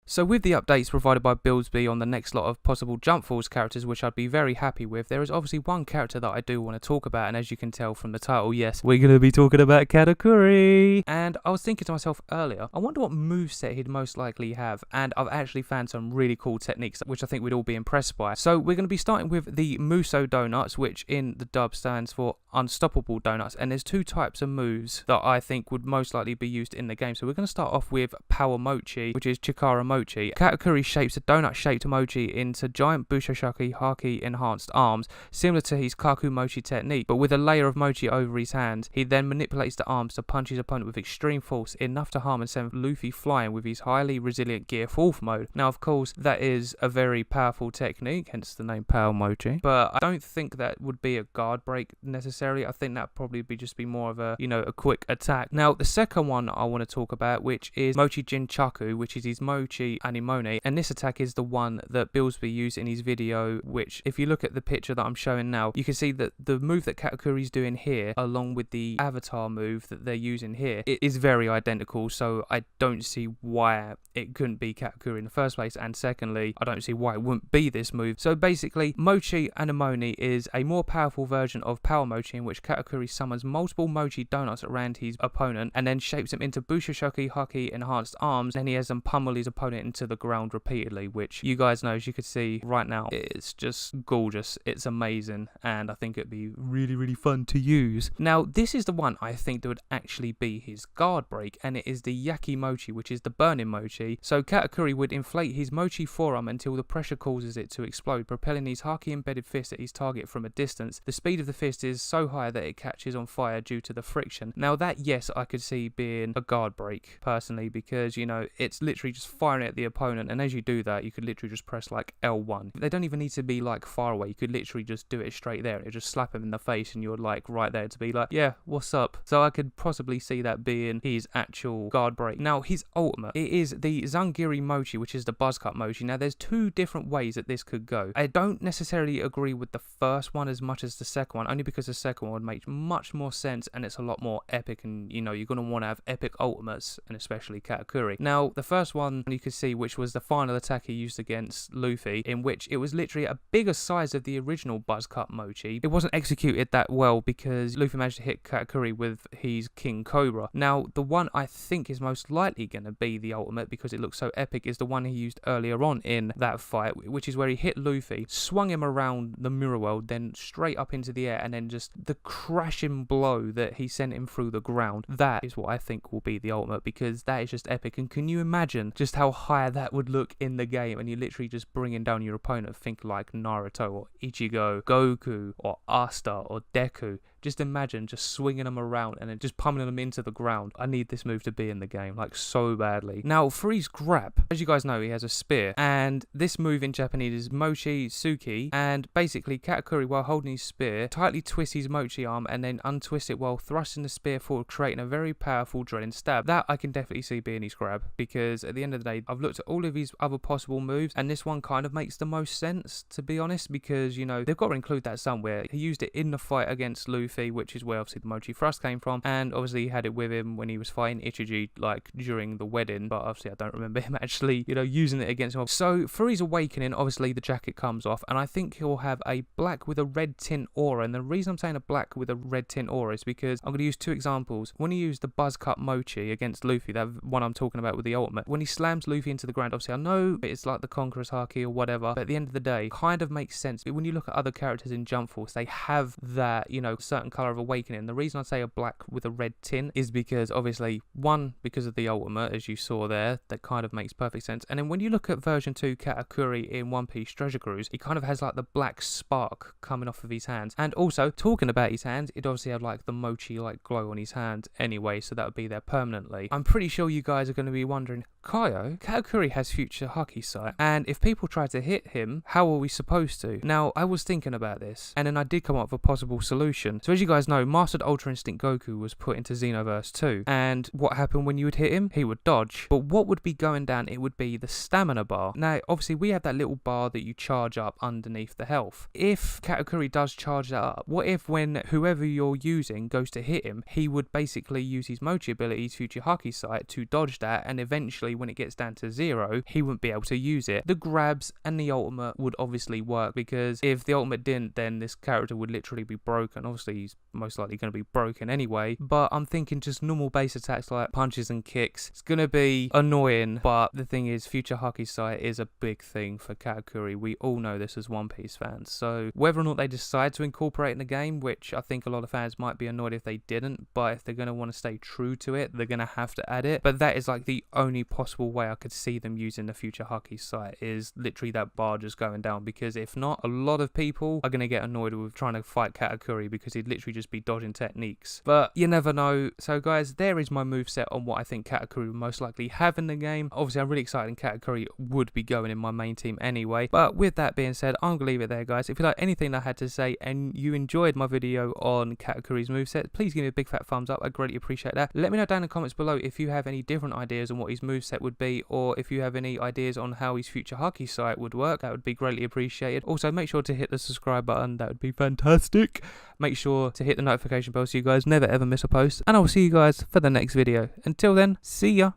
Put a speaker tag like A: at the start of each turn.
A: So with the updates provided by Buildsby on the next lot of possible Jump Force characters, which I'd be very happy with, there is obviously one character that I do want to talk about, and as you can tell from the title, yes, we're going to be talking about Katakuri. And I was thinking to myself earlier, I wonder what moveset he'd most likely have, and I've actually found some really cool techniques, which I think we'd all be impressed by. So we're going to be starting with the Muso Donuts, which in the dub stands for Unstoppable Donuts, and there's two types of moves that I think would most likely be used in the game. So we're going to start off with Power Mochi, which is Chikara Mochi. Katakuri shapes a donut-shaped mochi into giant Bushoshaki Haki enhanced arms, similar to his Kaku Mochi technique, but with a layer of mochi over his hand. He then manipulates the arms to punch his opponent with extreme force, enough to harm and send Luffy flying with his highly resilient Gear 4th mode. Now, of course, that is a very powerful technique, hence the name Power Mochi, but I don't think that would be a guard break necessarily. I think that probably just be more of a, a quick attack. Now, the second one I want to talk about, which is Mochi Jinchaku, which is his Mochi Animone, and this attack is the one that Buildsby used in his video, which if you look at the picture that I'm showing now, you can see that the move that Katakuri's doing here, along with the avatar move that they're using here, it is very identical, so I don't see why it couldn't be Katakuri in the first place, and secondly, I don't see why it wouldn't be this move. So basically, Mochi Animone is a more powerful version of Power Mochi, in which Katakuri summons multiple Mochi donuts around his opponent and then shapes them into Bushoshaki Haki enhanced arms, and he has them pummel his opponent into the ground repeatedly, which you guys know, as you can see right now, it's just gorgeous, it's amazing, and I think it'd be really fun to use. Now, this is the one I think that would actually be his guard break, and it is the Yaki Mochi, which is the burning Mochi. So Katakuri would inflate his Mochi forearm until the pressure causes it to explode, propelling his Haki embedded fist at his target from a distance. The speed of the fist is so high that it catches on fire due to the friction. Now that, yes, I could see being a guard break personally, because it's literally just firing at the opponent, and as you do that, you could literally just press like L1. They don't even need to be like far away, you could literally just do it straight there. It just slap him in the face and you're like right there to be like, yeah, what's up? So I could possibly see that being his actual guard break. Now, his ultimate, it is the Zangiri Mochi, which is the buzz cut Mochi. Now there's two different ways that this could go. I don't necessarily agree with the first one as much as the second one, only because the second one would make much more sense and it's a lot more epic, and you're going to want to have epic ultimates, and especially Katakuri. Now, the first one you could see, which was the final attack he used against Luffy, in which it was literally a bigger size of the original buzz cut Mochi. It wasn't executed that well because Luffy managed to hit Katakuri with his King Cobra. Now, the one I think is most likely going to be the ultimate, because it looks so epic, is the one he used earlier on in that fight, which is where he hit Luffy, swung him around the mirror world, then straight up into the air, and then just the crashing blow that he sent him through the ground. That is what I think will be the ultimate, because that is just epic. And can you imagine just how high that would look in the game, and you're literally just bringing down your opponent? Think like Naruto or Ichigo, Goku or Asta or Deku. Just imagine just swinging them around and then just pummeling them into the ground. I need this move to be in the game, like so badly. Now, for his grab, as you guys know, he has a spear, and this move in Japanese is Mochi Tsuki, and basically Katakuri, while holding his spear, tightly twists his Mochi arm and then untwists it while thrusting the spear forward, creating a very powerful drilling stab. That I can definitely see being his grab, because at the end of the day, I've looked at all of his other possible moves, and this one kind of makes the most sense, to be honest, because, they've got to include that somewhere. He used it in the fight against Luffy, which is where obviously the Mochi thrust came from, and obviously he had it with him when he was fighting Ichiji, like during the wedding, but obviously I don't remember him actually, using it against him. So for his awakening, obviously the jacket comes off, and I think he'll have a black with a red tint aura, and the reason I'm saying a black with a red tint aura is because I'm going to use two examples. When he used the buzz cut Mochi against Luffy, that one I'm talking about with the ultimate, when he slams Luffy into the ground, obviously I know it's like the Conqueror's Haki or whatever, but at the end of the day, kind of makes sense. But when you look at other characters in Jump Force, they have that, certain color of awakening. The reason I say a black with a red tint is because obviously, one, because of the ultimate, as you saw there, that kind of makes perfect sense. And then when you look at version 2 Katakuri in One Piece Treasure Cruise, he kind of has like the black spark coming off of his hands. And also, talking about his hands, it obviously have like the Mochi like glow on his hand anyway, so that would be there permanently. I'm pretty sure you guys are going to be wondering, Kaio, Katakuri has future Haki sight, and if people try to hit him, how are we supposed to? Now, I was thinking about this, and then I did come up with a possible solution. So as you guys know, Mastered Ultra Instinct Goku was put into Xenoverse 2, and what happened when you would hit him? He would dodge. But what would be going down? It would be the stamina bar. Now, obviously, we have that little bar that you charge up underneath the health. If Katakuri does charge that up, what if when whoever you're using goes to hit him, he would basically use his Mochi abilities, Future Haki Sight, to dodge that, and eventually when it gets down to 0, he wouldn't be able to use it. The grabs and the ultimate would obviously work, because if the ultimate didn't, then this character would literally be broken. Obviously, he's most likely going to be broken anyway, but I'm thinking just normal base attacks like punches and kicks. It's going to be annoying, but the thing is, Future Haki Sight is a big thing for Katakuri. We all know this as One Piece fans, so whether or not they decide to incorporate in the game, which I think a lot of fans might be annoyed if they didn't, but if they're going to want to stay true to it, they're going to have to add it. But that is like the only possible way I could see them using the Future Haki Sight, is literally that bar just going down, because if not, a lot of people are going to get annoyed with trying to fight Katakuri because he'd literally just be dodging techniques. But you never know. So guys, there is my moveset on what I think Katakuri would most likely have in the game. Obviously, I'm really excited, and Katakuri would be going in my main team anyway. But with that being said, I'm going to leave it there, guys. If you like anything I had to say and you enjoyed my video on Katakuri's moveset, please give me a big fat thumbs up. I'd greatly appreciate that. Let me know down in the comments below if you have any different ideas on what his moveset would be, or if you have any ideas on how his Future Haki Sight would work. That would be greatly appreciated. Also, make sure to hit the subscribe button. That would be fantastic. Make sure to hit the notification bell so you guys never ever miss a post. And I will see you guys for the next video. Until then, see ya.